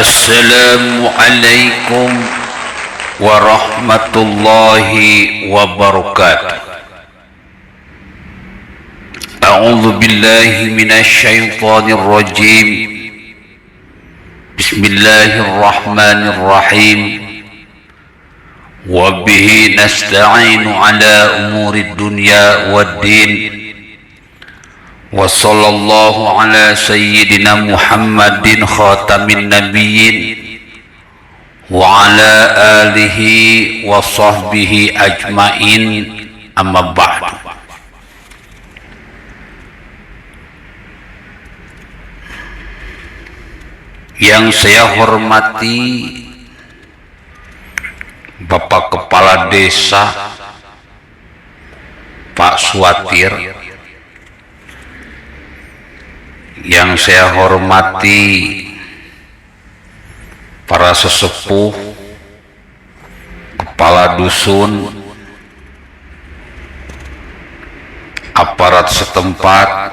Assalamualaikum warahmatullahi wabarakatuh. A'udzu billahi minasyaitonir rajim. Bismillahirrahmanirrahim. Wa bihi nasta'inu ala umurid dunya waddin. Wa sallallahu ala sayyidina Muhammadin khatamin nabiyyin wa ala alihi wa sahbihi ajmain, amma ba'du. Yang saya hormati Bapak Kepala Desa Pak Suwatir, yang saya hormati para sesepuh, kepala dusun, aparat setempat,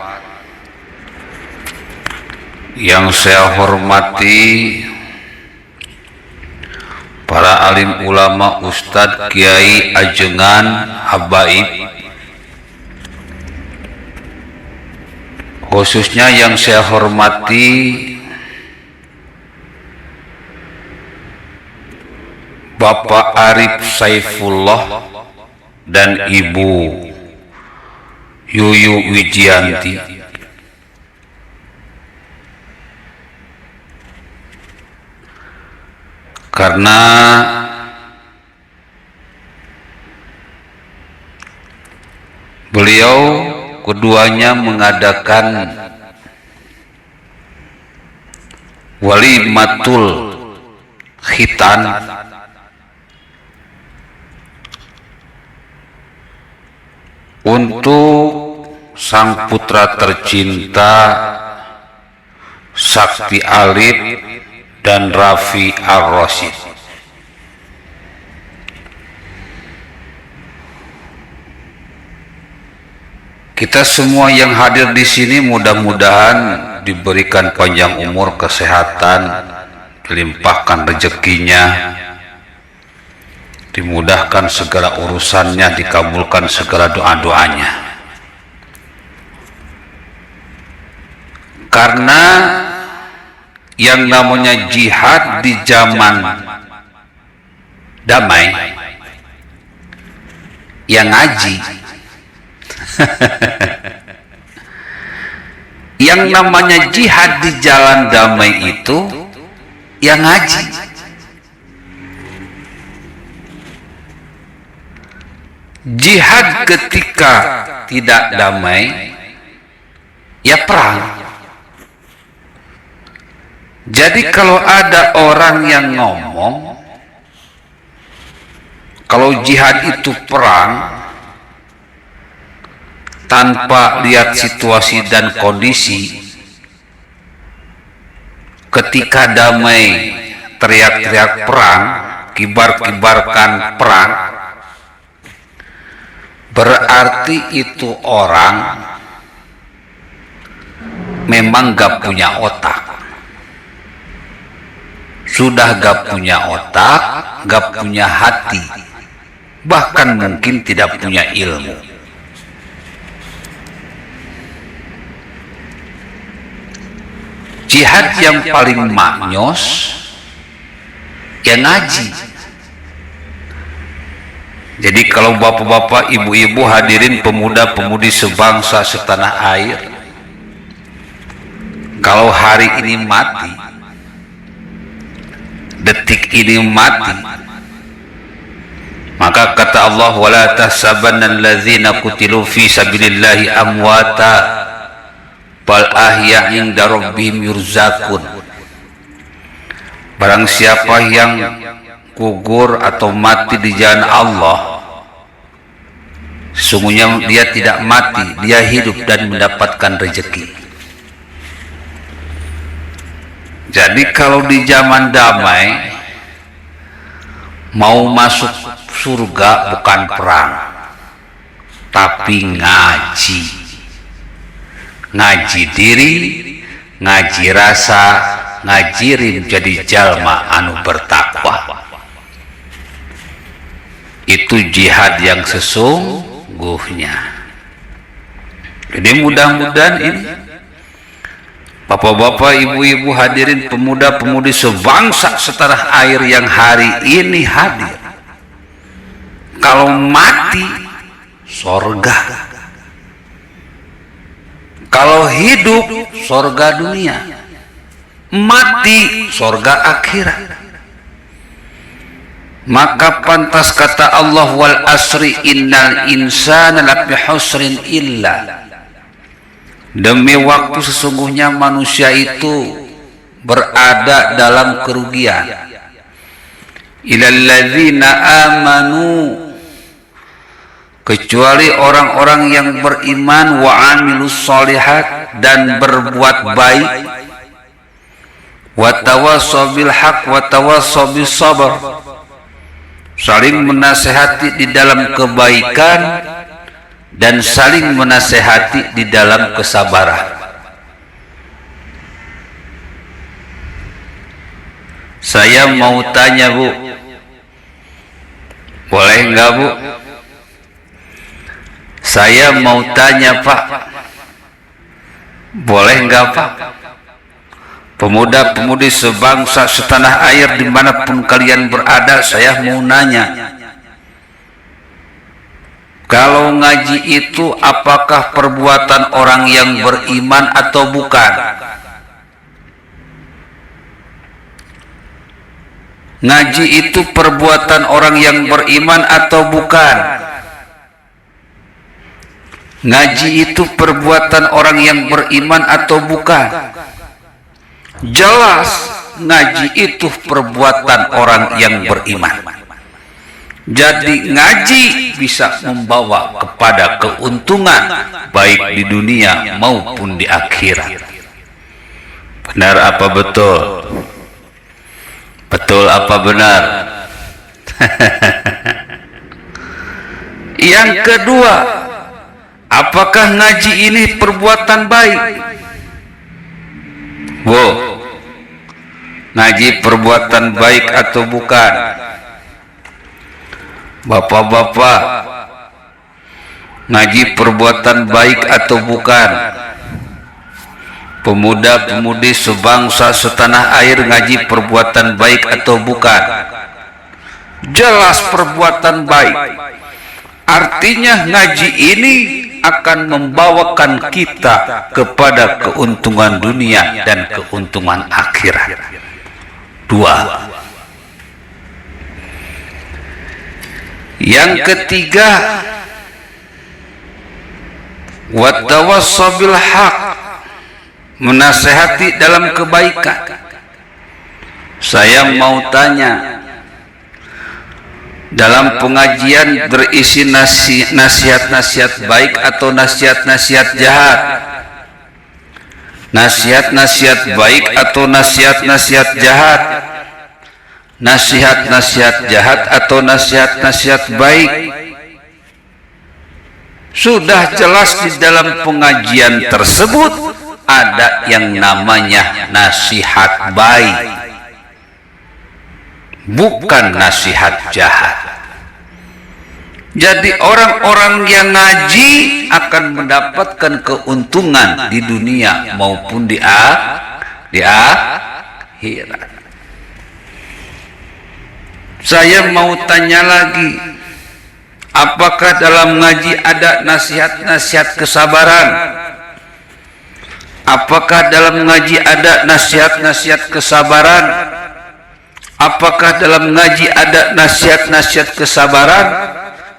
yang saya hormati para alim ulama, ustadz, kiai, ajengan, habaib, khususnya yang saya hormati Bapak Arif Saifullah dan Ibu Yuyu Wijianti, karena beliau keduanya mengadakan walimatul khitan untuk sang putra tercinta Sakti Alif dan Raffi Ar-Rasyid. Kita semua yang hadir di sini mudah-mudahan diberikan panjang umur, kesehatan, dilimpahkan rezekinya, dimudahkan segala urusannya, dikabulkan segala doa-doanya. Karena yang namanya jihad di zaman damai, yang ngaji, yang namanya jihad di jalan damai itu yang ngaji. Jihad ketika tidak damai ya perang. Jadi kalau ada orang yang ngomong kalau jihad itu perang tanpa lihat situasi dan kondisi, ketika damai teriak-teriak perang, kibar-kibarkan perang, berarti itu orang memang gak punya otak. Sudah gak punya otak, gak punya hati, bahkan mungkin tidak punya ilmu. Jihad yang paling maknyos yang ngaji. Jadi kalau bapak-bapak, ibu-ibu, hadirin pemuda-pemudi sebangsa setanah air, kalau hari ini mati, detik ini mati, maka kata Allah, wala tahsabanna allazina qutilu fi sabilillahi amwata bal ahya inda rabbihim yurzakun. Barang siapa yang gugur atau mati di jalan Allah, sesungguhnya dia tidak mati, dia hidup dan mendapatkan rezeki. Jadi kalau di zaman damai mau masuk surga bukan perang, tapi ngaji. Ngaji diri, ngaji rasa, ngajirin jadi jalma anu bertakwa. Itu jihad yang sesungguhnya. Jadi mudah-mudahan ini bapak-bapak, ibu-ibu, hadirin pemuda-pemudi sebangsa setanah air yang hari ini hadir, kalau mati sorga, kalau hidup sorga dunia, mati sorga akhirat. Maka pantas kata Allah, wal asri innal insana lafi husrin illa, demi waktu sesungguhnya manusia itu berada dalam kerugian, ilalladzina amanu, kecuali orang-orang yang beriman, wa amilus sholihat, dan berbuat baik, wa tawassaw bil haq wa tawassaw bis sabr, saling menasehati di dalam kebaikan dan saling menasehati di dalam kesabaran. Saya mau tanya Bu, Boleh nggak Bu? Saya mau tanya Pak, boleh nggak Pak? Pemuda-pemudi sebangsa setanah air dimanapun kalian berada, saya mau nanya, kalau ngaji itu apakah perbuatan orang yang beriman atau bukan? Ngaji itu perbuatan orang yang beriman atau bukan? Ngaji itu perbuatan orang yang beriman atau bukan? Jelas ngaji itu perbuatan orang yang beriman. Jadi ngaji bisa membawa kepada keuntungan baik di dunia maupun di akhirat. Benar apa betul? Betul apa benar? Yang kedua, apakah ngaji ini perbuatan baik? Bu, ngaji perbuatan baik atau bukan? Bapak-bapak, ngaji perbuatan baik atau bukan? Pemuda-pemudi sebangsa setanah air, ngaji perbuatan baik atau bukan? Jelas perbuatan baik. Artinya ngaji ini akan membawakan kita kepada keuntungan dunia dan keuntungan akhirat. Dua. Yang ketiga, watawassabil haq, menasehati dalam kebaikan. Saya mau tanya, dalam pengajian berisi nasihat-nasihat baik atau nasihat-nasihat jahat? Nasihat-nasihat baik atau nasihat-nasihat jahat? Nasihat-nasihat jahat atau nasihat-nasihat baik? Sudah jelas di dalam pengajian tersebut ada yang namanya nasihat baik, bukan nasihat jahat. Jadi orang-orang yang ngaji akan mendapatkan keuntungan di dunia maupun di akhirat. Saya mau tanya lagi, apakah dalam ngaji ada nasihat-nasihat kesabaran? Apakah dalam ngaji ada nasihat-nasihat kesabaran? Apakah dalam ngaji ada nasihat-nasihat kesabaran?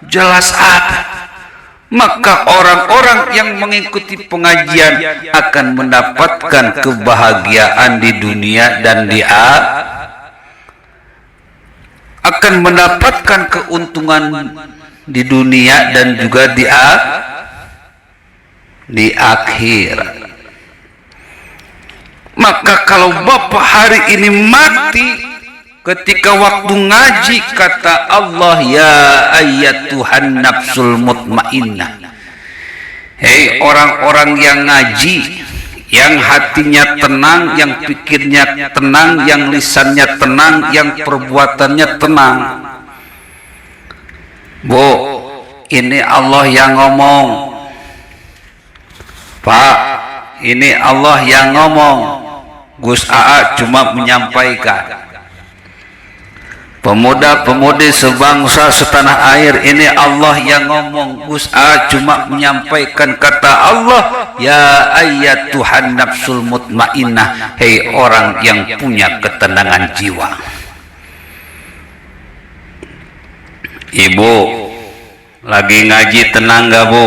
Jelas ada. Maka orang-orang yang mengikuti pengajian akan mendapatkan kebahagiaan di dunia dan di akhirat, akan mendapatkan keuntungan di dunia dan juga di akhirat. Maka kalau Bapak hari ini mati ketika waktu ngaji, kata Allah, ya ayyatuhan nafsul mutmainnah, hei orang-orang yang ngaji, yang hatinya tenang, yang pikirnya tenang, yang lisannya tenang, yang perbuatannya tenang. Bu, ini Allah yang ngomong. Pak, ini Allah yang ngomong. Gus AA cuma menyampaikan. Pemuda-pemudi sebangsa setanah air, ini Allah yang ngomong. Gus A cuma menyampaikan, kata Allah, ya ayyatuhan nafsul mutmainnah, hei orang yang punya ketenangan jiwa. Ibu lagi ngaji tenang gak Bu?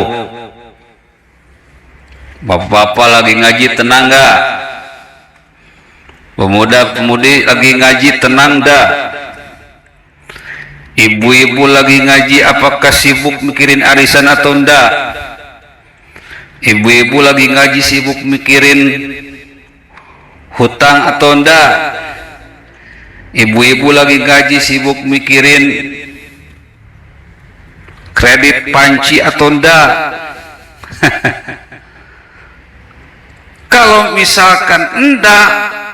Bapak-bapak lagi ngaji tenang gak? Pemuda-pemudi lagi ngaji tenang dah? Ibu-ibu lagi ngaji, apakah sibuk mikirin arisan atau enggak? Ibu-ibu lagi ngaji sibuk mikirin hutang atau enggak? Ibu-ibu lagi ngaji sibuk mikirin kredit panci atau enggak? Kalau misalkan enggak,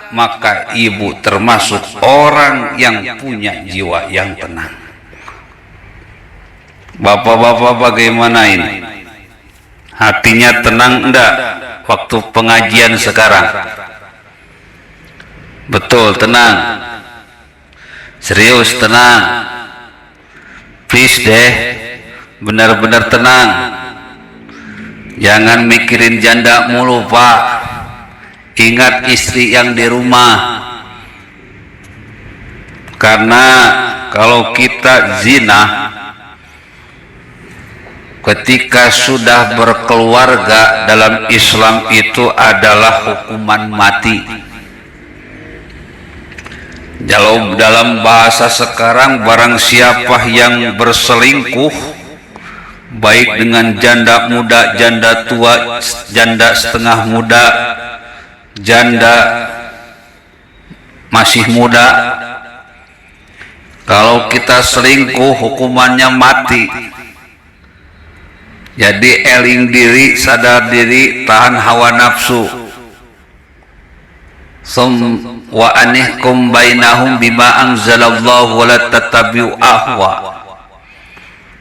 maka ibu termasuk orang yang punya jiwa yang tenang. Bapak-bapak bagaimana ini? Hatinya tenang enggak waktu pengajian sekarang? Betul, tenang. Serius, tenang. Please deh, benar-benar tenang. Jangan mikirin janda mulu, Pak. Ingat istri yang di rumah. Karena kalau kita zina, ketika sudah berkeluarga dalam Islam itu adalah hukuman mati. Dalam bahasa sekarang, barang siapa yang berselingkuh baik dengan janda muda, janda tua, janda setengah muda, janda masih muda, kalau kita selingkuh hukumannya mati. Jadi eling diri, sadar diri, tahan hawa nafsu. Wa anihkum bainahum bima anzalallahu wa la tattabi'u ahwa.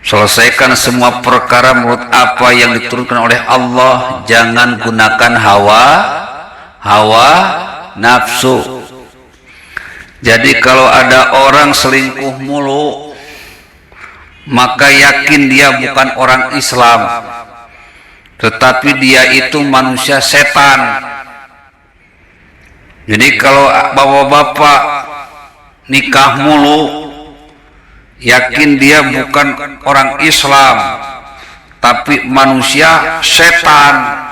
Selesaikan semua perkara menurut apa yang diturunkan oleh Allah, jangan gunakan hawa nafsu. Jadi kalau ada orang selingkuh mulu, maka yakin dia bukan orang Islam, tetapi dia itu manusia setan. Jadi kalau bapak-bapak nikah mulu, yakin dia bukan orang Islam, tapi manusia setan.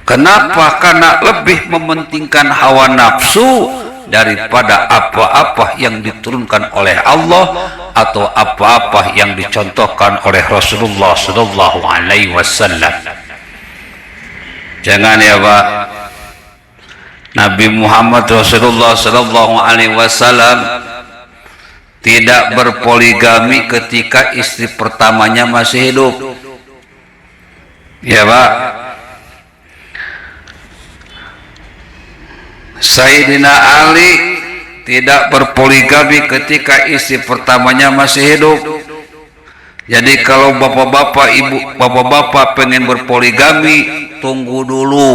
Kenapa? Karena lebih mementingkan hawa nafsu daripada apa-apa yang diturunkan oleh Allah atau apa-apa yang dicontohkan oleh Rasulullah sallallahu alaihi wasallam. Jangan ya Pak. Nabi Muhammad Rasulullah sallallahu alaihi wasallam tidak berpoligami ketika istri pertamanya masih hidup. Ya Pak. Sayyidina Ali tidak berpoligami ketika istri pertamanya masih hidup. Jadi kalau bapak-bapak, ibu, bapak-bapak pengen berpoligami, tunggu dulu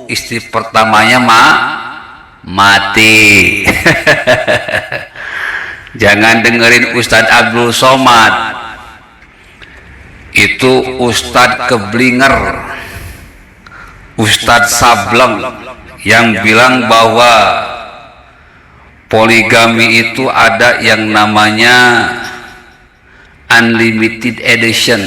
istri pertamanya mati. Jangan dengerin Ustadz Abdul Somad. Itu Ustadz Keblinger, Ustadz Sableng, yang bilang bahwa poligami itu ada yang namanya unlimited edition.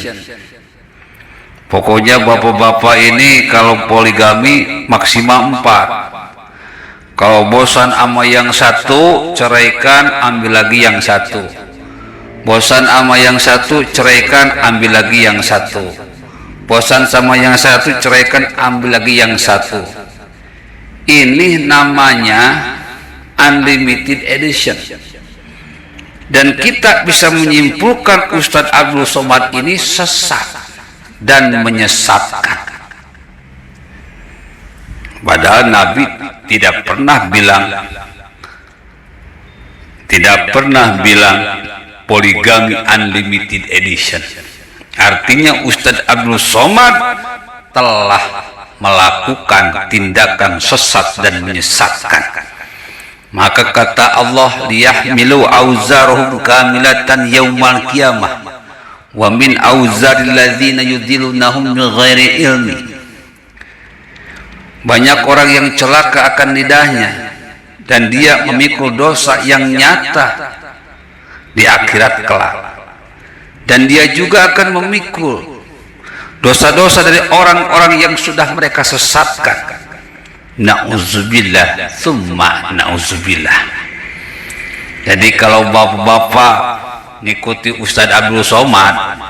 Pokoknya bapak-bapak ini kalau poligami maksimal 4. Kalau bosan sama yang satu, ceraikan, ambil lagi yang satu. Bosan sama yang satu, ceraikan, ambil lagi yang satu. Bosan sama yang satu, ceraikan, ambil lagi yang satu. Ini namanya unlimited edition. Dan kita bisa menyimpulkan Ustadz Abdul Somad ini sesat dan menyesatkan. Padahal Nabi tidak pernah bilang poligami unlimited edition. Artinya Ustadz Abdul Somad telah melakukan tindakan sesat dan menyesatkan. Maka kata Allah, liyahmilu auzarhum kamilatan yaumal qiyamah wa min auzaril ladzina yudhillunahum bighairi ilmi. Banyak orang yang celaka akan lidahnya dan dia memikul dosa yang nyata di akhirat kelak. Dan dia juga akan memikul dosa-dosa dari orang-orang yang sudah mereka sesatkan. Na'udzubillah, summa na'udzubillah. Jadi kalau bapak-bapak ngikuti Ustadz Abdul Somad,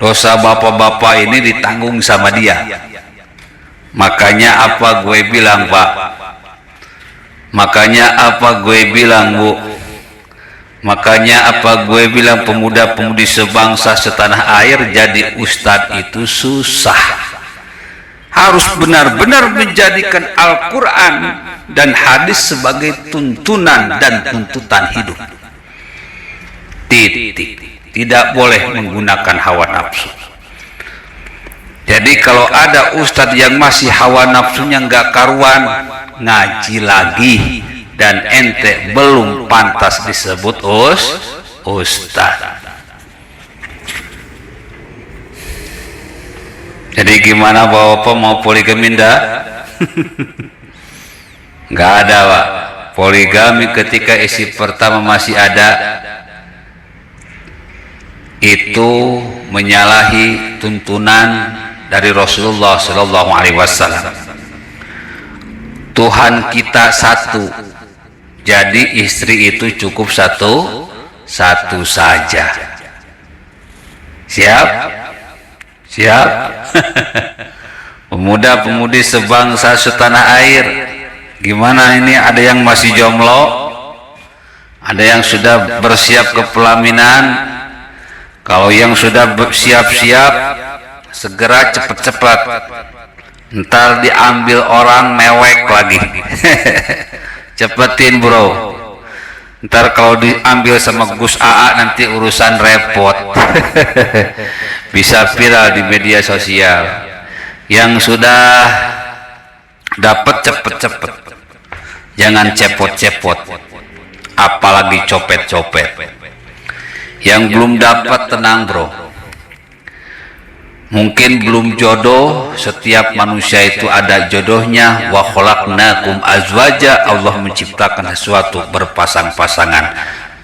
dosa bapak-bapak ini ditanggung sama dia. Makanya apa gue bilang Pak? Makanya apa gue bilang Bu? Makanya apa gue bilang pemuda-pemudi sebangsa setanah air jadi ustadz itu susah. Harus benar-benar menjadikan Al-Quran dan hadis sebagai tuntunan dan tuntutan hidup. Titik. Tidak boleh menggunakan hawa nafsu. Jadi kalau ada ustadz yang masih hawa nafsunya nggak karuan, ngaji lagi, dan ente belum pantas disebut ustadz. Jadi gimana bapak mau poligami ndak? Nggak ada Pak. Poligami ketika isi pertama masih ada, itu menyalahi tuntunan dari Rasulullah Shallallahu Alaihi Wasallam. Tuhan kita satu, jadi istri itu cukup satu saja. Siap? Siap? Pemuda-pemudi sebangsa setanah air, gimana ini? Ada yang masih jomblo, ada yang sudah bersiap ke pelaminan. Kalau yang sudah siap-siap, segera cepat-cepat, ntar diambil orang mewek lagi. Cepetin bro, ntar kalau diambil sama Gus AA nanti urusan repot. Bisa viral di media sosial. Yang sudah dapat cepet-cepet, jangan cepot-cepot, apalagi copet-copet. Yang belum dapat tenang bro, mungkin belum jodoh. Setiap manusia itu ada jodohnya. Wa khalaqnakum azwaja, Allah menciptakan sesuatu berpasang-pasangan.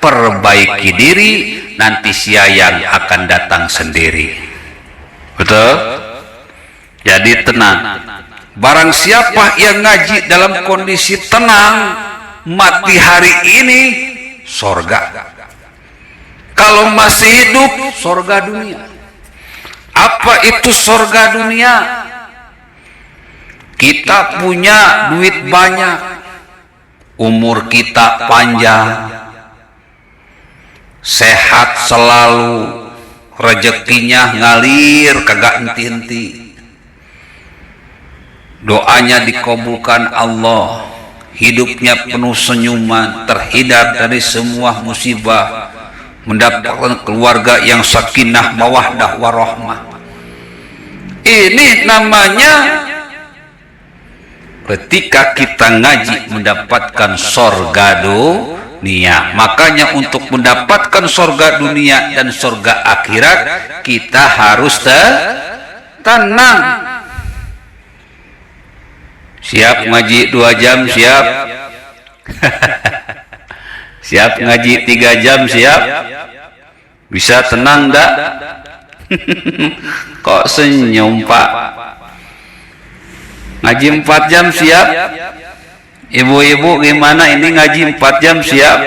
Perbaiki diri, nanti siang akan datang sendiri. Betul? Jadi tenang. Barang siapa yang ngaji dalam kondisi tenang, mati hari ini sorga. Kalau masih hidup, sorga dunia. Apa itu sorga dunia? Kita punya duit banyak, umur kita panjang, sehat selalu, rezekinya ngalir kagak henti-henti, doanya dikabulkan Allah, hidupnya penuh senyuman, terhindar dari semua musibah, mendapatkan keluarga yang sakinah mawaddah warahmah. Ini namanya ketika kita ngaji mendapatkan sorga dunia. Makanya untuk mendapatkan sorga dunia dan sorga akhirat, kita harus tenang. Siap ngaji 2 jam, siap. Siap ngaji 3 jam, siap. Bisa tenang dak? Kok senyum Pak? Ngaji 4 jam siap. Ibu-ibu gimana ini ngaji 4 jam siap?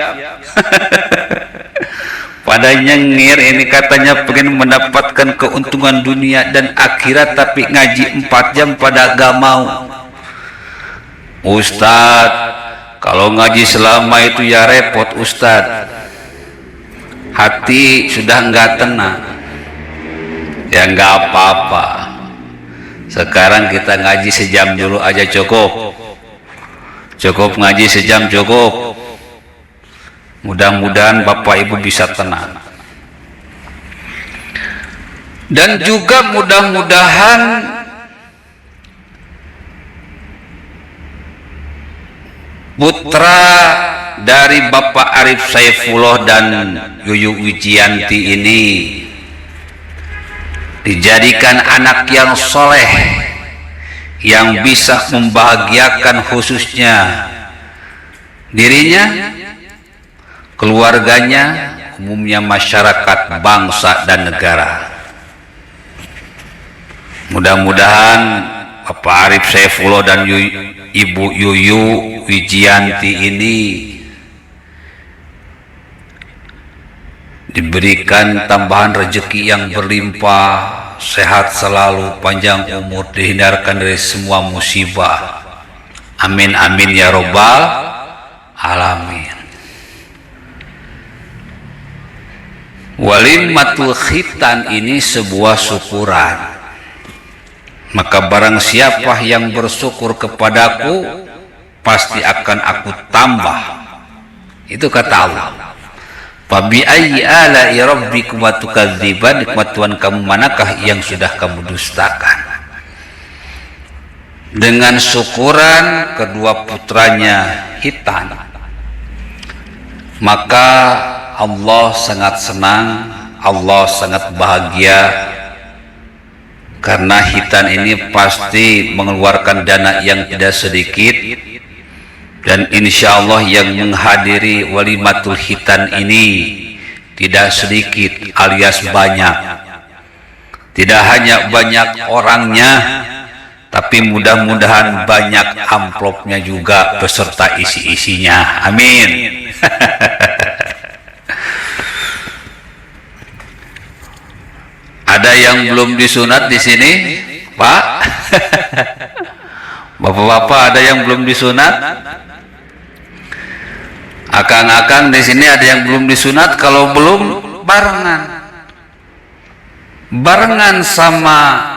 Pada nyengir ini katanya pengen mendapatkan keuntungan dunia dan akhirat, tapi ngaji 4 jam pada gak mau. Ustadz, kalau ngaji selama itu ya repot Ustadz. Hati sudah nggak tenang. Ya nggak apa-apa. Sekarang kita ngaji sejam dulu aja cukup. Cukup ngaji sejam cukup. Mudah-mudahan Bapak Ibu bisa tenang. Dan juga mudah-mudahan putra dari Bapak Arif Saifullah dan Yuyu Wijianti ini dijadikan anak yang soleh, yang bisa membahagiakan khususnya dirinya, keluarganya, umumnya masyarakat, bangsa dan negara. Mudah-mudahan Bapak Arif Saifullah dan Ibu Yuyu Wijianti ini diberikan tambahan rezeki yang berlimpah, sehat selalu, panjang umur, dihindarkan dari semua musibah. Amin amin ya robbal alamin. Walimatul khitan ini sebuah syukuran. Maka barang siapa yang bersyukur kepadaku, pasti akan aku tambah. Itu kata Allah. Fabi ayyi ala'i rabbikuma tukadziban, nikmat Tuhan kamu manakah yang sudah kamu dustakan? Dengan syukuran kedua putranya Hitan, maka Allah sangat senang, Allah sangat bahagia, karena Hitan ini pasti mengeluarkan dana yang tidak sedikit, dan insya Allah yang menghadiri walimatul Hitan ini tidak sedikit alias banyak. Tidak hanya banyak orangnya, tapi mudah-mudahan banyak amplopnya juga beserta isi-isinya. Amin. Ada yang belum disunat di sini, Pak? Bapak-bapak, ada yang belum disunat? Akang-akang di sini ada yang belum disunat? Kalau belum, barengan sama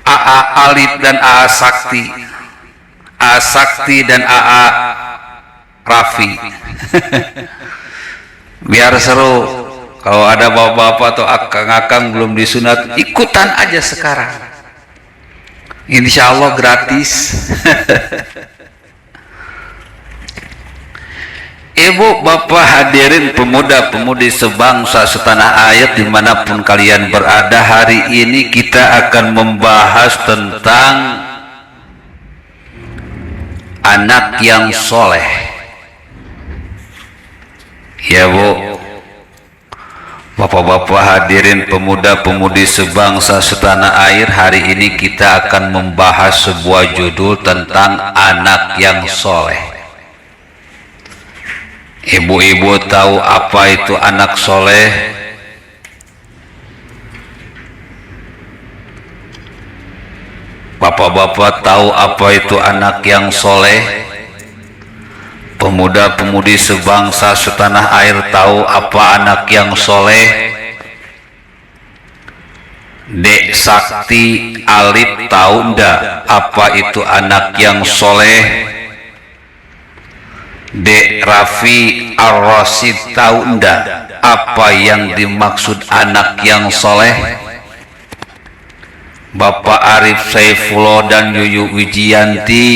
AA Alif dan AA Sakti, AA Sakti dan AA Raffi. Biar seru. Kalau ada bapak-bapak atau akang-akang belum disunat, ikutan aja sekarang. Insya Allah gratis. Ibu bapak hadirin pemuda-pemudi sebangsa setanah air dimanapun kalian berada, hari ini kita akan membahas tentang anak yang soleh. Ya Bu, bapak-bapak hadirin pemuda-pemudi sebangsa setanah air, hari ini kita akan membahas sebuah judul tentang anak yang soleh. Ibu-ibu tahu apa itu anak soleh? Bapak-bapak tahu apa itu anak yang soleh? Pemuda-pemudi sebangsa setanah air tahu apa anak yang soleh? Dek Sakti Alif tahu ndak apa itu anak yang soleh? Dek Raffi Ar-Rasyid tahu ndak apa yang dimaksud anak yang soleh? Bapak Arif Saifullah dan Yuyu Wijianti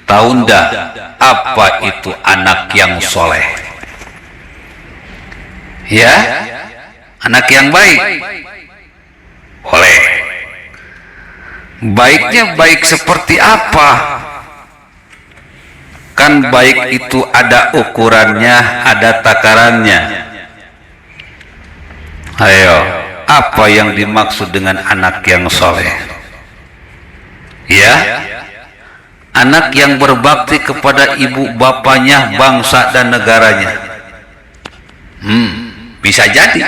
tahu ndak apa itu anak yang soleh? Ya, anak yang baik. Boleh. Baiknya baik seperti apa? Kan baik itu ada ukurannya, ada takarannya. Ayo, apa yang dimaksud dengan anak yang soleh? Ya, anak yang berbakti kepada ibu bapaknya, bangsa dan negaranya. Bisa jadi.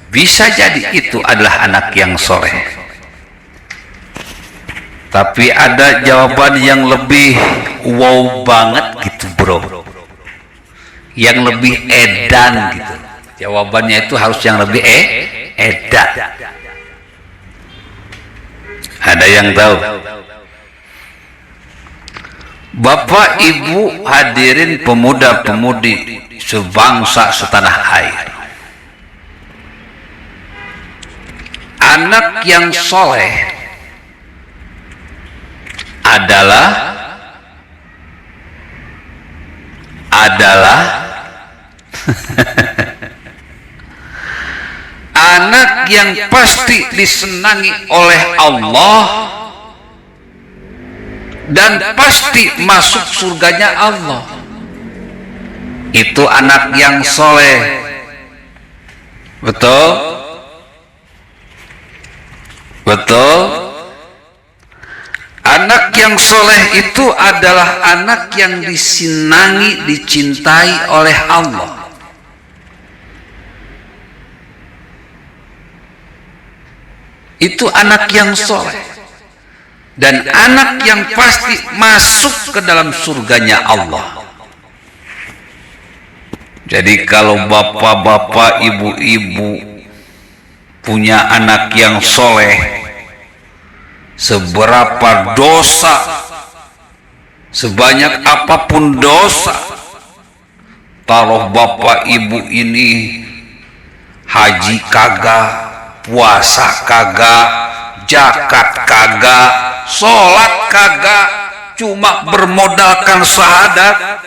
Bisa jadi itu adalah anak yang soleh. Tapi ada jawaban yang lebih wow banget gitu bro, yang lebih edan gitu. Jawabannya itu harus yang lebih edan. Ada yang tahu? Bapak Ibu hadirin pemuda-pemudi sebangsa setanah air, anak yang soleh adalah anak yang pasti disenangi oleh Allah dan pasti masuk surganya Allah. Itu anak yang soleh. Betul? Betul? Anak yang soleh itu adalah anak yang disenangi, dicintai oleh Allah. Itu anak yang soleh. Dan anak yang pasti masuk ke dalam surganya Allah. Jadi kalau bapak-bapak, ibu-ibu punya anak yang soleh, seberapa dosa, sebanyak apapun dosa, taruh bapak ibu ini haji kagak, puasa kagak, zakat kagak, sholat kagak, cuma bermodalkan syahadat,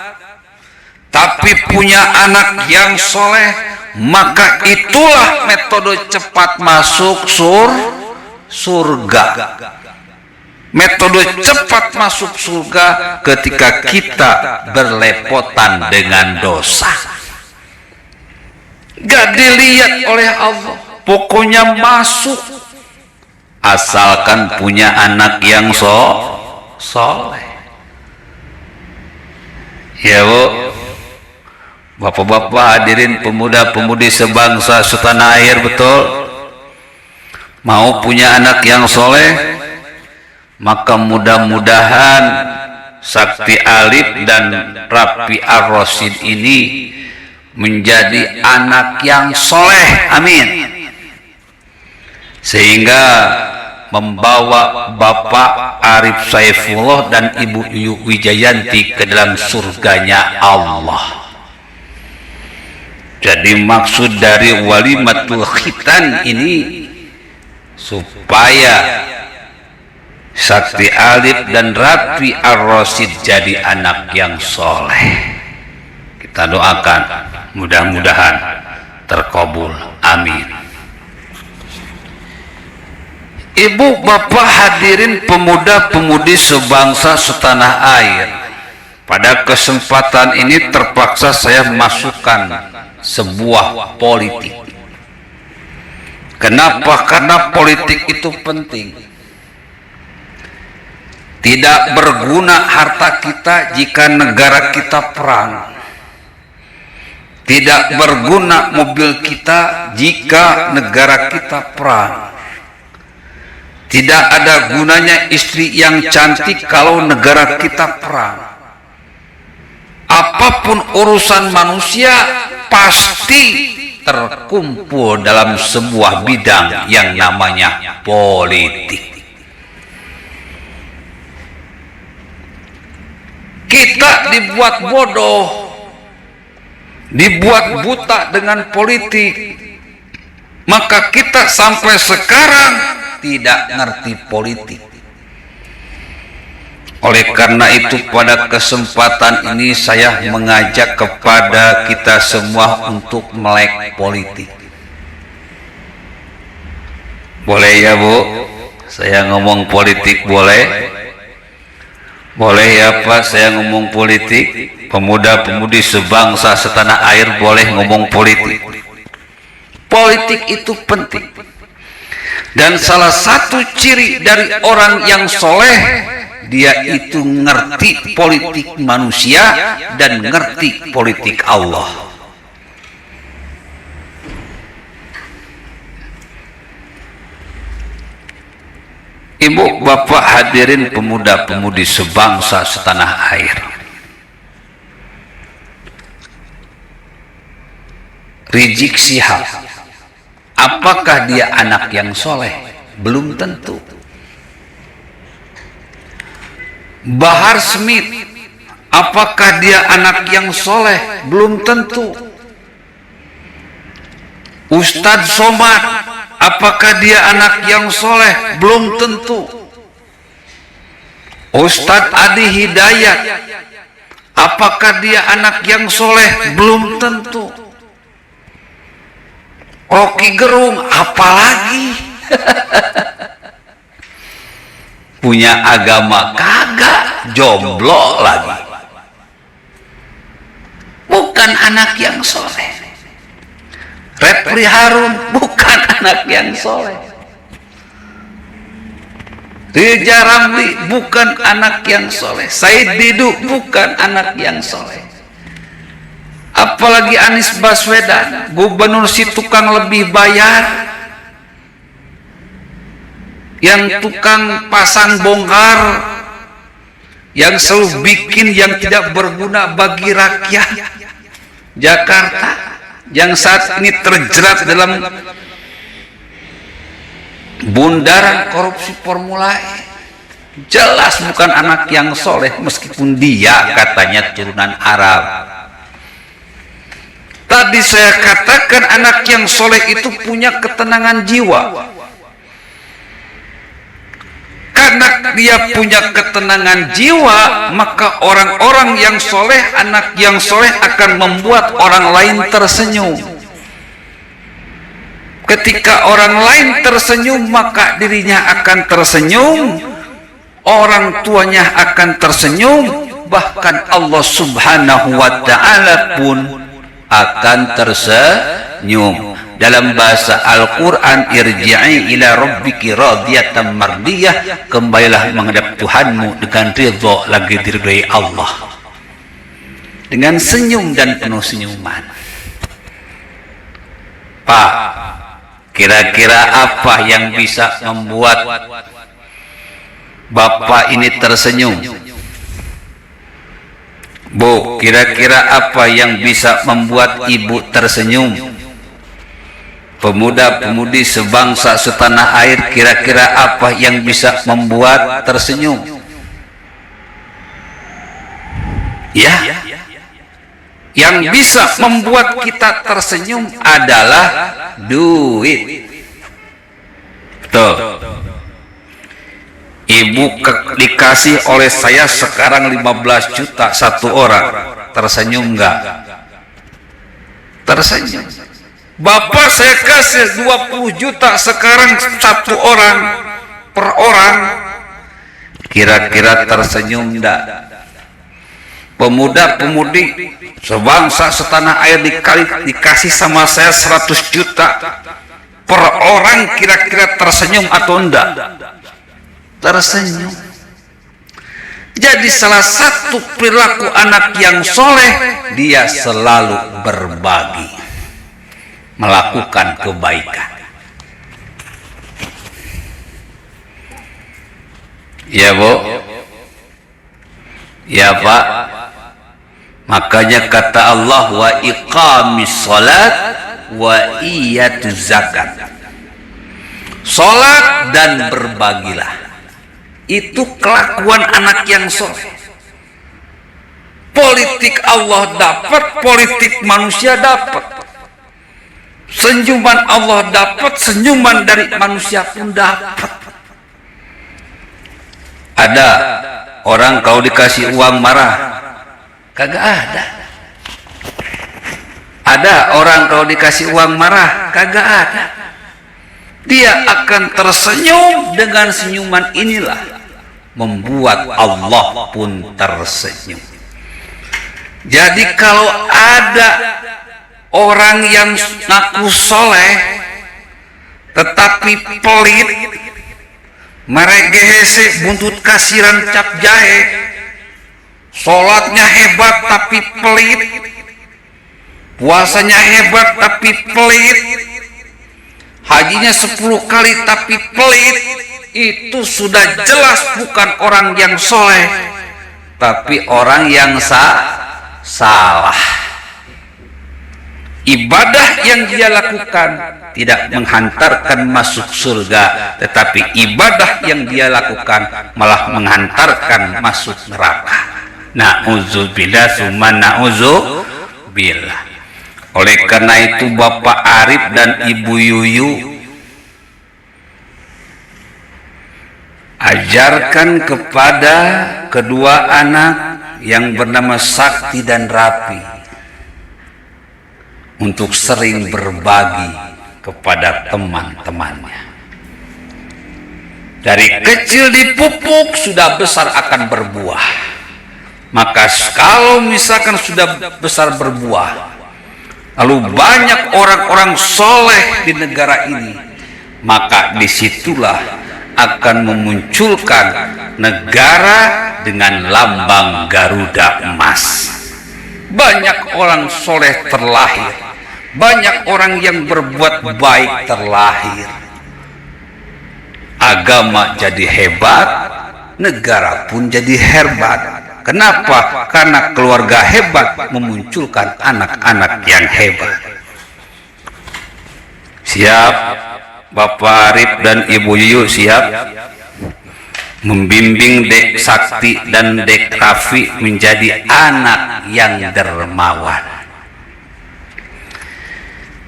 tapi punya anak yang soleh, maka itulah metode cepat masuk surga. Metode cepat masuk surga ketika kita berlepotan dengan dosa. Gak dilihat oleh Allah, pokoknya masuk asalkan punya anak yang soleh. Ya Bu, bapak-bapak hadirin pemuda-pemudi sebangsa setanah air, betul? Mau punya anak yang soleh? Maka mudah-mudahan Sakti Alif dan Rapi Ar-Rasyid ini menjadi anak yang soleh, amin, sehingga membawa Bapak Arif Saifullah dan Ibu Yuyu Wijayanti ke dalam surganya Allah. Jadi maksud dari walimatul khitan ini supaya Sakti Alif dan Rapi Ar-Rasyid jadi anak yang soleh. Kita doakan mudah-mudahan terkabul, amin. Ibu bapak hadirin pemuda-pemudi sebangsa setanah air, pada kesempatan ini terpaksa saya masukkan sebuah politik. Kenapa? Karena politik itu penting. Tidak berguna harta kita jika negara kita perang. Tidak berguna mobil kita jika negara kita perang. Tidak ada gunanya istri yang cantik kalau negara kita perang. Apapun urusan manusia pasti terkumpul dalam sebuah bidang yang namanya politik. Kita dibuat bodoh, dibuat buta dengan politik, maka kita sampai sekarang tidak ngerti politik. Oleh karena itu pada kesempatan ini saya mengajak kepada kita semua untuk melek politik. Boleh ya Bu? Saya ngomong politik boleh? Boleh ya Pak, saya ngomong politik? Pemuda-pemudi sebangsa setanah air boleh ngomong politik? Politik itu penting. Dan salah satu ciri dari orang yang soleh, dia itu ngerti politik manusia dan ngerti politik Allah. Ibu bapak hadirin pemuda-pemudi sebangsa setanah air, Rizik Syihab, apakah dia anak yang soleh? Belum tentu. Bahar Smith, apakah dia anak yang soleh? Belum tentu. Ustadz Somad, apakah dia anak yang soleh? Belum tentu. Ustadz Adi Hidayat, apakah dia anak yang soleh? Belum tentu. Rocky Gerung, apalagi? Punya agama kagak, jomblo lagi. Bukan anak yang soleh. Repri Harun bukan anak yang soleh. Rija Ramli bukan anak yang soleh. Said Didu bukan anak yang soleh. Apalagi Anies Baswedan, gubernur si tukang lebih bayar, yang tukang pasang bongkar, yang selalu bikin yang tidak berguna bagi rakyat Jakarta, yang saat ini terjerat dalam bundaran korupsi Formula E. Jelas bukan anak yang soleh, meskipun dia katanya turunan Arab. Tadi saya katakan anak yang soleh itu punya ketenangan jiwa. Karena dia punya ketenangan jiwa, maka orang-orang yang soleh, anak yang soleh akan membuat orang lain tersenyum. Ketika orang lain tersenyum, maka dirinya akan tersenyum, orang tuanya akan tersenyum, bahkan Allah Subhanahu wa ta'ala pun akan tersenyum. Dalam bahasa Al-Quran, irji'i ila rabbiki radiyatan mardiyah, kembalilah menghadap Tuhanmu dengan ridha lagi diridhai Allah, dengan senyum dan penuh senyuman. Pak, kira-kira apa yang bisa membuat Bapak ini tersenyum? Bu, kira-kira apa yang bisa membuat Ibu tersenyum? Pemuda-pemudi sebangsa setanah air, kira-kira apa yang bisa membuat tersenyum? Ya, yang bisa membuat kita tersenyum adalah duit. Betul. Ibu dikasih oleh saya sekarang 15 juta satu orang, tersenyum enggak? Tersenyum. Bapak saya kasih 20 juta sekarang satu orang per orang, kira-kira tersenyum enggak? Pemuda-pemudi sebangsa setanah air dikasih sama saya 100 juta per orang, kira-kira tersenyum atau enggak? Tersenyum. Jadi salah satu perilaku anak yang soleh, dia selalu berbagi, melakukan kebaikan. Ya Bu, ya Pak. Makanya kata Allah, wa iqamis salat wa iyatuz zakat. Salat dan berbagilah. Itu kelakuan anak yang soleh. Politik Allah dapat, politik manusia dapat. Senyuman Allah dapat, senyuman dari manusia pun dapat. Ada orang kalau dikasih uang marah? Kagak ada. Ada orang kalau dikasih uang marah? Kagak ada. Dia akan tersenyum, dengan senyuman inilah membuat Allah pun tersenyum. Jadi kalau ada orang yang ngaku soleh tetapi pelit, meregehese buntut kasiran cap jahe, sholatnya hebat tapi pelit, puasanya hebat tapi pelit, hajinya 10 kali tapi pelit, itu sudah jelas bukan orang yang soleh, tapi orang yang salah. Ibadah yang dia lakukan tidak menghantarkan masuk surga, tetapi ibadah yang dia lakukan malah menghantarkan masuk neraka. Na'udzubillah summa na'udzubillah. Oleh karena itu Bapak Arif dan Ibu Yuyu, ajarkan kepada kedua anak yang bernama Sakti dan Rapi untuk sering berbagi kepada teman-temannya. Dari kecil dipupuk, sudah besar akan berbuah. Maka kalau misalkan sudah besar berbuah, lalu banyak orang-orang soleh di negara ini, maka disitulah akan memunculkan negara dengan lambang Garuda emas. Banyak orang soleh terlahir, banyak orang yang berbuat baik terlahir. Agama jadi hebat, negara pun jadi hebat. Kenapa? Karena keluarga hebat memunculkan anak-anak yang hebat. Siap Bapak Arif dan Ibu Yuyu, siap membimbing Dek Sakti dan Dek Rafi menjadi anak yang dermawan.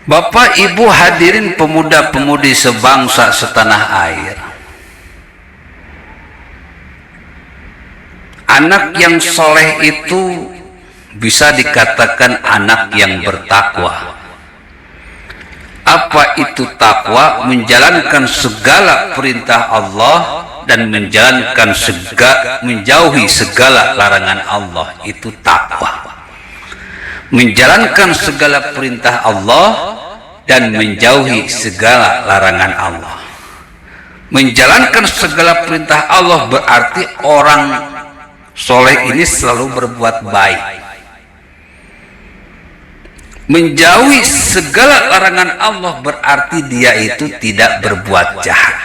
Bapak Ibu hadirin pemuda-pemudi sebangsa setanah air, anak yang soleh itu bisa dikatakan anak yang bertakwa. Apa itu takwa? Menjalankan segala perintah Allah dan menjauhi segala larangan Allah, itu takwa. Menjalankan segala perintah Allah dan menjauhi segala larangan Allah. Menjalankan segala perintah Allah berarti orang soleh ini selalu berbuat baik. Menjauhi segala larangan Allah berarti dia itu tidak berbuat jahat.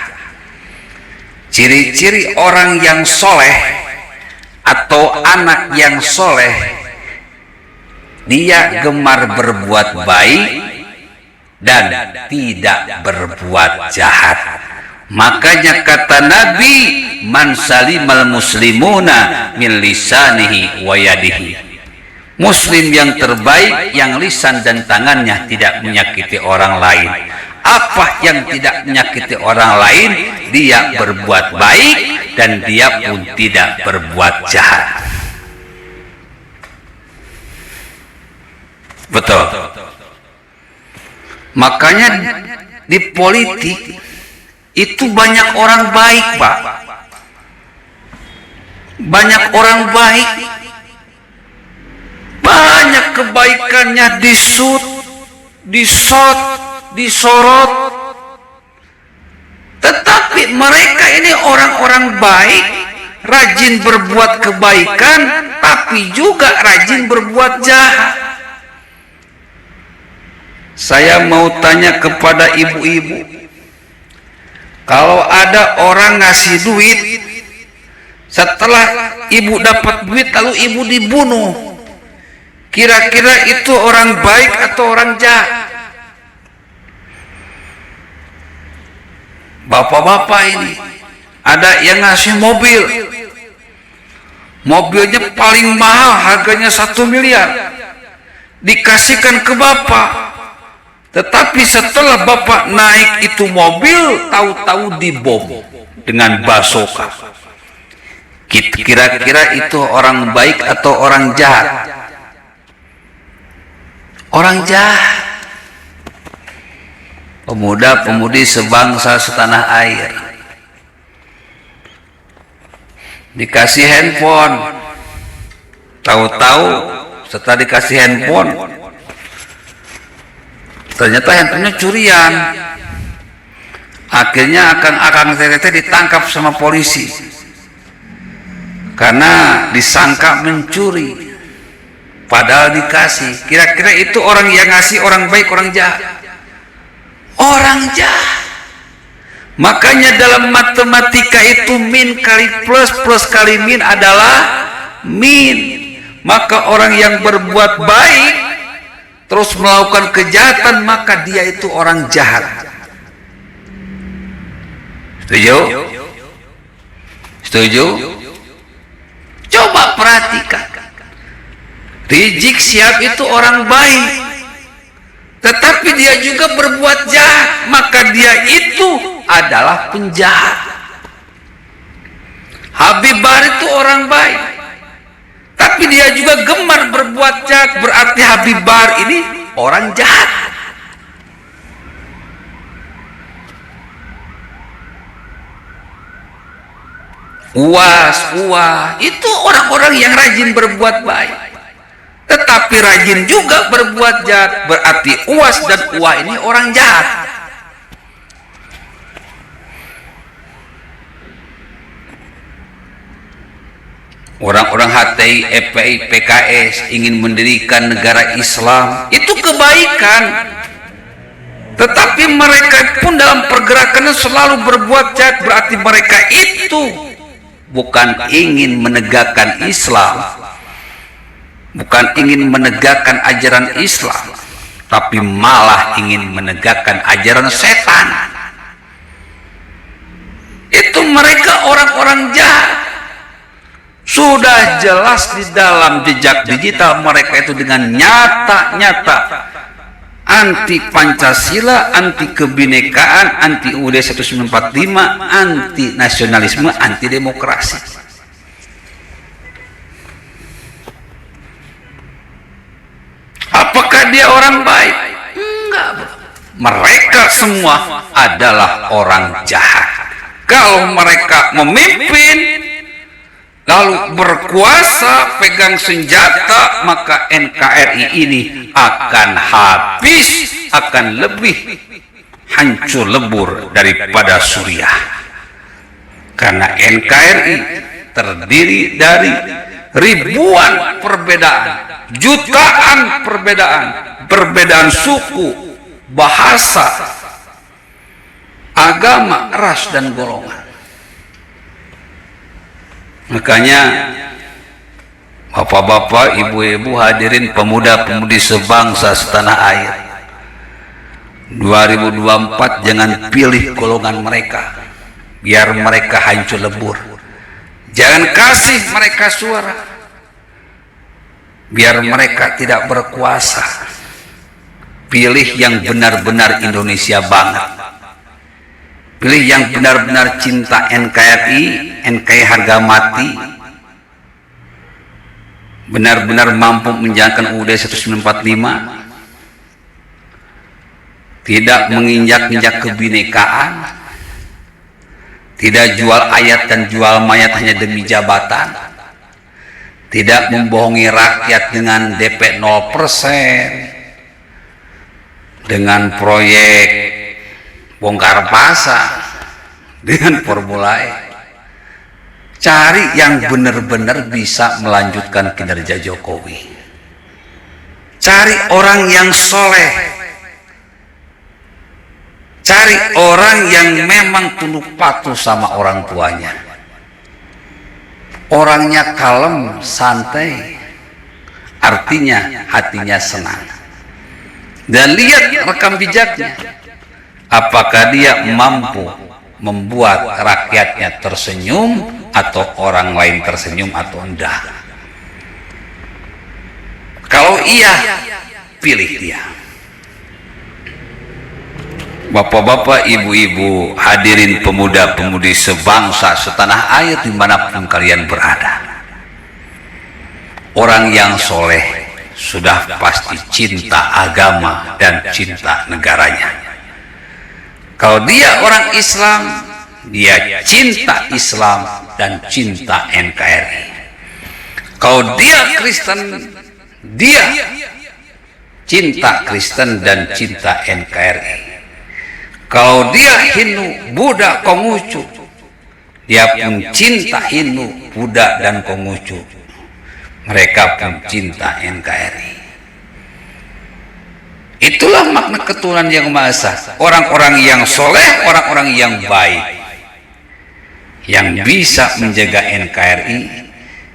Ciri-ciri orang yang soleh atau anak yang soleh, dia gemar berbuat baik dan tidak berbuat jahat. Makanya kata Nabi, man salimal muslimuna min lisanihi wa yadihi. Muslim yang terbaik yang lisan dan tangannya tidak menyakiti orang lain. Apa yang tidak menyakiti orang lain, dia berbuat baik dan dia pun tidak berbuat jahat. Betul. Makanya di politik itu banyak orang baik, Pak. Banyak orang baik. Banyak kebaikannya disut, disorot. Tetapi mereka ini orang-orang baik, rajin berbuat kebaikan, tapi juga rajin berbuat jahat. Saya mau tanya kepada ibu-ibu, kalau ada orang ngasih duit, setelah ibu dapat duit lalu ibu dibunuh, kira-kira itu orang baik atau orang jahat? Bapak-bapak ini ada yang ngasih mobil, mobilnya paling mahal, harganya 1 miliar, dikasihkan ke bapak. Tetapi setelah bapak naik itu mobil, tahu-tahu dibom dengan basoka. Kira-kira itu orang baik atau orang jahat? Orang jahat. Pemuda-pemudi sebangsa setanah air, dikasih handphone, tahu-tahu setelah dikasih handphone, ternyata handphonenya curian. Akhirnya akang TTT ditangkap sama polisi karena disangka mencuri, padahal dikasih. Kira-kira itu orang yang ngasih orang baik, orang jahat? Orang jahat. Makanya dalam matematika itu min kali plus, plus kali min adalah min. Maka orang yang berbuat baik terus melakukan kejahatan, maka dia itu orang jahat. Setuju? Setuju? Coba perhatikan. Rizik Syihab itu orang baik, tetapi dia juga berbuat jahat, maka dia itu adalah penjahat. Habib Bahar itu orang baik, tapi dia juga gemar berbuat jahat, berarti Habib Bahar ini orang jahat. Uwas itu orang-orang yang rajin berbuat baik, tetapi rajin juga berbuat jahat, berarti Uwas dan Uwa ini orang jahat. Orang-orang HTI, FPI, PKS ingin mendirikan negara Islam, itu kebaikan. Tetapi mereka pun dalam pergerakannya selalu berbuat jahat, berarti mereka itu bukan ingin menegakkan Islam, bukan ingin menegakkan ajaran Islam, tapi malah ingin menegakkan ajaran setan. Itu mereka orang-orang jahat. Sudah jelas di dalam jejak digital mereka itu dengan nyata-nyata anti Pancasila, anti kebinekaan, anti UUD 1945, anti nasionalisme, anti demokrasi. Apakah dia orang baik? Enggak. Mereka semua adalah orang jahat. Kalau mereka memimpin lalu berkuasa, pegang senjata, maka NKRI ini akan habis, akan lebih hancur lebur daripada Suriah. Karena NKRI terdiri dari ribuan perbedaan, jutaan perbedaan, perbedaan suku, bahasa, agama, ras, dan golongan. Makanya bapak-bapak, ibu-ibu, hadirin pemuda-pemudi sebangsa setanah air, 2024 jangan pilih golongan mereka, biar mereka hancur lebur. Jangan kasih mereka suara, biar mereka tidak berkuasa. Pilih yang benar-benar Indonesia banget. Pilih yang benar-benar cinta NKRI, NKRI harga mati, benar-benar mampu menjalankan UUD 1945, tidak menginjak-injak kebinekaan, tidak jual ayat dan jual mayat hanya demi jabatan, tidak membohongi rakyat dengan DP 0%, dengan proyek bongkar pasang, dengan Formula E. Cari yang benar-benar bisa melanjutkan kinerja Jokowi. Cari orang yang soleh. Cari orang yang memang tunduk patuh sama orang tuanya. Orangnya kalem, santai, artinya hatinya senang. Dan lihat rekam jejaknya. Apakah dia mampu membuat rakyatnya tersenyum atau orang lain tersenyum atau enggak? Kalau iya, pilih dia. Bapak-bapak, ibu-ibu, hadirin pemuda-pemudi sebangsa setanah air dimanapun kalian berada, orang yang soleh sudah pasti cinta agama dan cinta negaranya. Kalau dia orang Islam, dia cinta Islam dan cinta NKRI. Kalau dia Kristen, dia cinta Kristen dan cinta NKRI. Kalau dia Hindu, Buddha, Konghucu, dia pun cinta Hindu, Buddha, dan Konghucu. Mereka pun cinta NKRI. Itulah makna ketuhanan yang Maha Esa. Orang-orang yang soleh, orang-orang yang baik, yang bisa menjaga NKRI,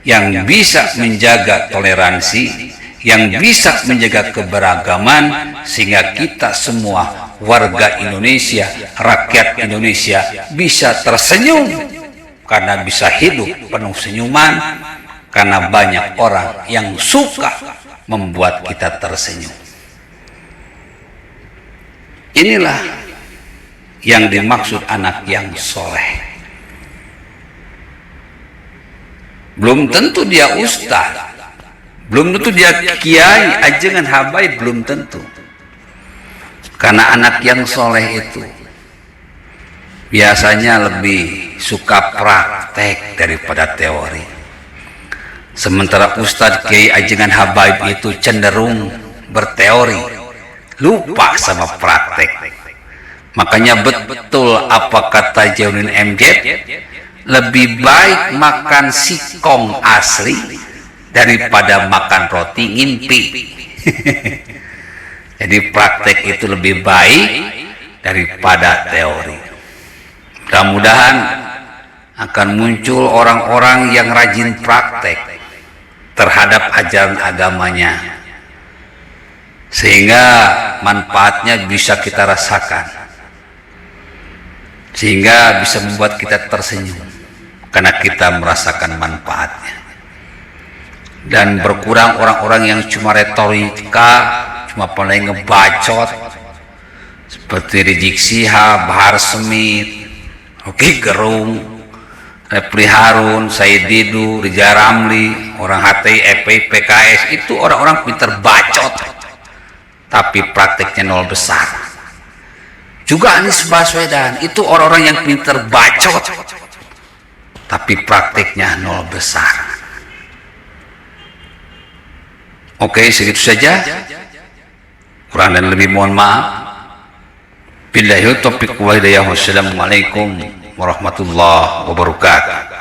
yang bisa menjaga toleransi, yang bisa menjaga keberagaman, sehingga kita semua warga Indonesia, rakyat Indonesia bisa tersenyum karena bisa hidup penuh senyuman, karena banyak orang yang suka membuat kita tersenyum. Inilah yang dimaksud anak yang soleh. Belum tentu dia ustaz, belum tentu dia kiai, ajengan, habaib, belum tentu. Karena anak yang soleh itu biasanya lebih suka praktek daripada teori. Sementara ustaz, kiai, ajengan, habaib itu cenderung berteori, lupa sama praktek. Makanya betul apa kata Jaunin MJ, lebih baik makan sikong asli daripada makan roti ngimpi. Jadi praktek itu lebih baik daripada teori. Mudah-mudahan akan muncul orang-orang yang rajin praktek terhadap ajaran agamanya, sehingga manfaatnya bisa kita rasakan, sehingga bisa membuat kita tersenyum karena kita merasakan manfaatnya. Dan berkurang orang-orang yang cuma retorika, cuma paling ngebacot seperti Rizik Syihab, Bahar Smith, Rocky Gerung, Refli Harun, Said Didu, Rizal Ramli, orang HTI, FPI, PKS, itu orang-orang pinter bacot tapi prakteknya nol besar. Juga Anies Baswedan itu orang-orang yang pinter bacot tapi prakteknya nol besar. Oke, segitu saja. Kurang dan lebih mohon maaf. Billahi taufiq wal hidayah. Wassalamualaikum warahmatullahi wabarakatuh.